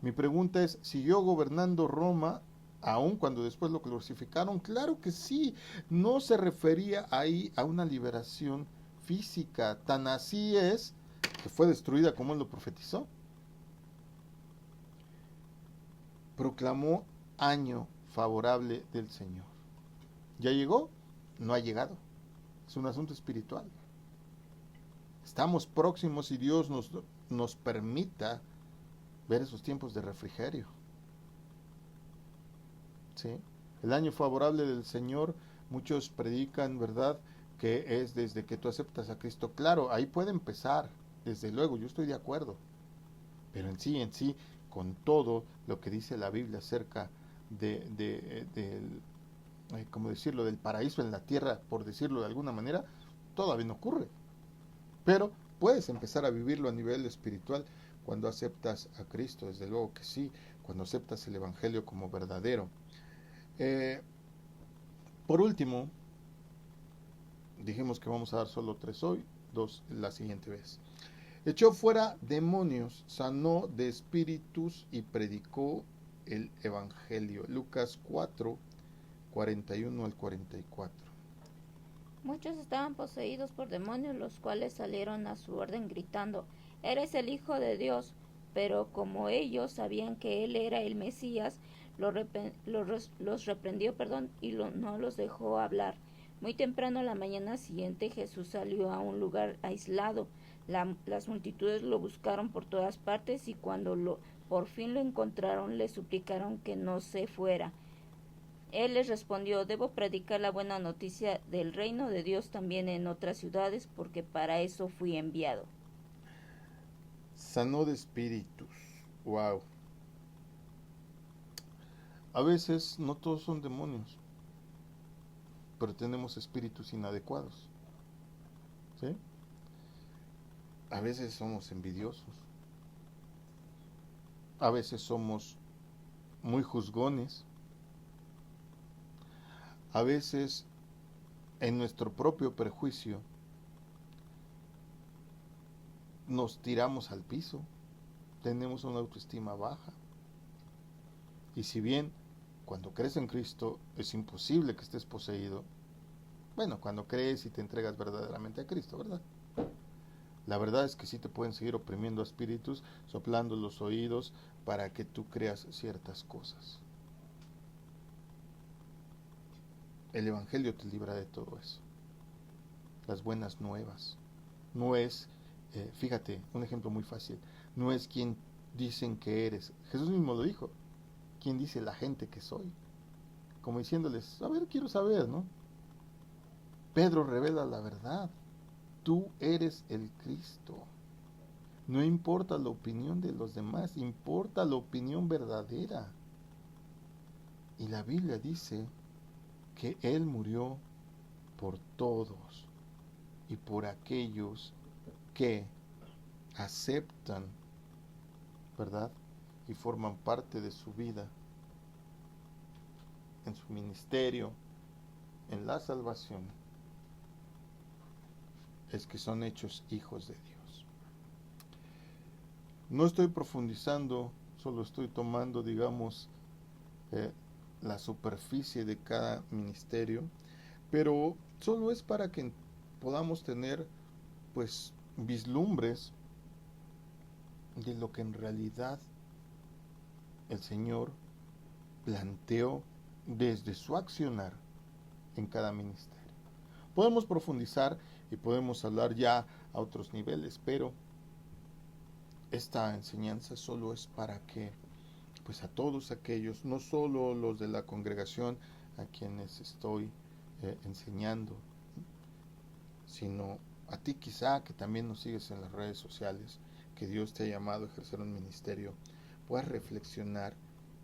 Mi pregunta es, ¿siguió gobernando Roma aun cuando después lo crucificaron? Claro que sí. No se refería ahí a una liberación física. Tan así es que fue destruida como él lo profetizó. Proclamó año favorable del Señor. ¿Ya llegó? No ha llegado. Es un asunto espiritual. Estamos próximos y Dios nos permita ver esos tiempos de refrigerio. ¿Sí? El año favorable del Señor, muchos predican, ¿verdad?, que es desde que tú aceptas a Cristo. Claro, ahí puede empezar, desde luego, yo estoy de acuerdo. Pero en sí, con todo lo que dice la Biblia acerca ¿cómo decirlo?, del paraíso en la tierra, por decirlo de alguna manera, todavía no ocurre. Pero puedes empezar a vivirlo a nivel espiritual cuando aceptas a Cristo, desde luego que sí, cuando aceptas el Evangelio como verdadero. Por último, dijimos que vamos a dar solo 3 hoy, 2 la siguiente vez. Echó fuera demonios, sanó de espíritus y predicó el Evangelio. Lucas 4, 41 al 44. Muchos estaban poseídos por demonios, los cuales salieron a su orden gritando: «Eres el Hijo de Dios». Pero como ellos sabían que él era el Mesías, los reprendió, y no los dejó hablar. Muy temprano la mañana siguiente Jesús salió a un lugar aislado. Las multitudes lo buscaron por todas partes y cuando por fin lo encontraron le suplicaron que no se fuera. Él les respondió: «Debo predicar la buena noticia del reino de Dios también en otras ciudades, porque para eso fui enviado». Sanó de espíritus. Wow. A veces no todos son demonios, pero tenemos espíritus inadecuados. ¿Sí? A veces somos envidiosos. A veces somos muy juzgones. A veces en nuestro propio prejuicio nos tiramos al piso, tenemos una autoestima baja. Y si bien cuando crees en Cristo es imposible que estés poseído, Bueno, cuando crees y te entregas verdaderamente a Cristo, ¿verdad? La verdad es que sí te pueden seguir oprimiendo espíritus, soplando los oídos para que tú creas ciertas cosas. El Evangelio te libra de todo eso. Las buenas nuevas. No es, fíjate, un ejemplo muy fácil, no es quien dicen que eres. Jesús mismo lo dijo. ¿Quién dice la gente que soy? Como diciéndoles, a ver, quiero saber, ¿no? Pedro revela la verdad. Tú eres el Cristo. No importa la opinión de los demás, importa la opinión verdadera. Y la Biblia dice que Él murió por todos y por aquellos que aceptan, ¿verdad? Y forman parte de su vida, en su ministerio, en la salvación, es que son hechos hijos de Dios. No estoy profundizando, solo estoy tomando, digamos, eh, la superficie de cada ministerio, pero solo es para que podamos tener, pues, vislumbres de lo que en realidad el Señor planteó desde su accionar en cada ministerio. Podemos profundizar y podemos hablar ya a otros niveles, pero esta enseñanza solo es para que, pues, a todos aquellos, no solo los de la congregación a quienes estoy enseñando, sino a ti quizá que también nos sigues en las redes sociales, que Dios te ha llamado a ejercer un ministerio, puedas reflexionar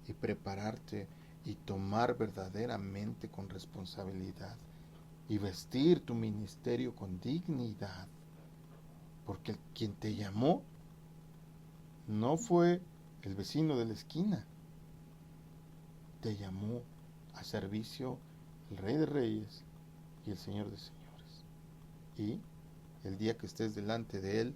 y prepararte y tomar verdaderamente con responsabilidad y vestir tu ministerio con dignidad, porque quien te llamó no fue el vecino de la esquina, te llamó a servicio el Rey de Reyes y el Señor de Señores. Y el día que estés delante de Él,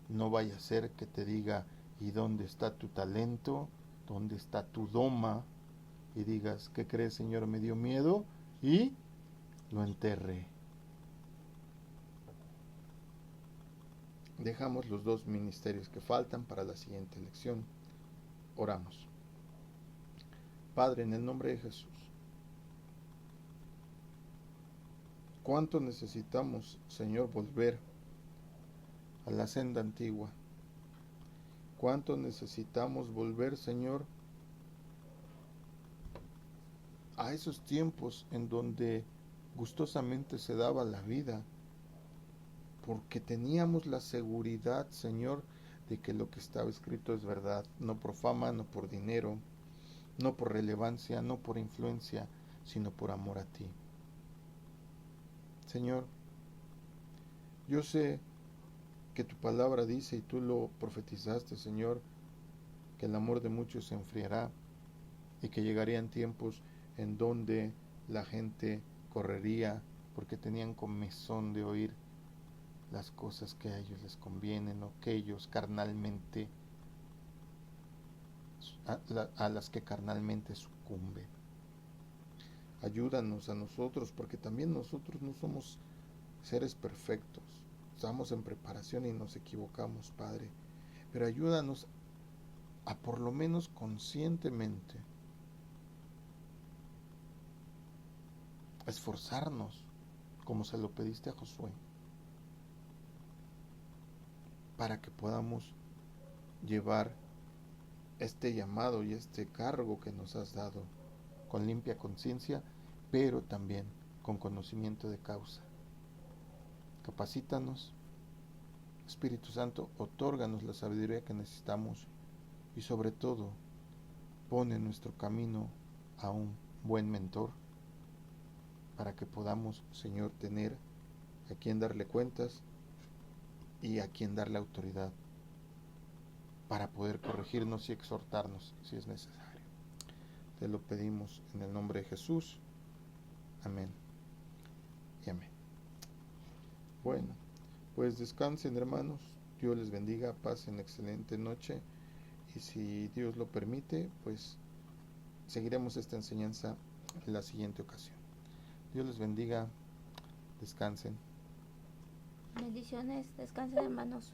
no vaya a ser que te diga, ¿y dónde está tu talento? ¿Dónde está tu doma? Y digas, ¿qué crees, Señor? Me dio miedo y lo enterré. Dejamos los dos ministerios que faltan para la siguiente lección. Oramos. Padre, en el nombre de Jesús, ¿cuánto necesitamos, Señor, volver a la senda antigua? ¿Cuánto necesitamos volver, Señor, a esos tiempos en donde gustosamente se daba la vida? Porque teníamos la seguridad, Señor, de que lo que estaba escrito es verdad, no por fama, no por dinero, no por relevancia, no por influencia, sino por amor a ti. Señor, yo sé que tu palabra dice, y tú lo profetizaste, Señor, que el amor de muchos se enfriará y que llegarían tiempos en donde la gente correría porque tenían comezón de oír las cosas que a ellos les convienen o que ellos carnalmente, a las que carnalmente sucumben. Ayúdanos a nosotros, porque también nosotros no somos seres perfectos. Estamos en preparación y nos equivocamos, Padre. Pero ayúdanos a por lo menos conscientemente esforzarnos, como se lo pediste a Josué, para que podamos llevar este llamado y este cargo que nos has dado con limpia conciencia, pero también con conocimiento de causa. Capacítanos, Espíritu Santo, otórganos la sabiduría que necesitamos y sobre todo, pone en nuestro camino a un buen mentor para que podamos, Señor, tener a quien darle cuentas y a quien darle autoridad para poder corregirnos y exhortarnos si es necesario. Te lo pedimos en el nombre de Jesús. Amén y amén. Bueno, pues descansen, hermanos. Dios les bendiga, pasen excelente noche y si Dios lo permite, pues seguiremos esta enseñanza en la siguiente ocasión. Dios les bendiga. Descansen. Bendiciones, descansen hermanos.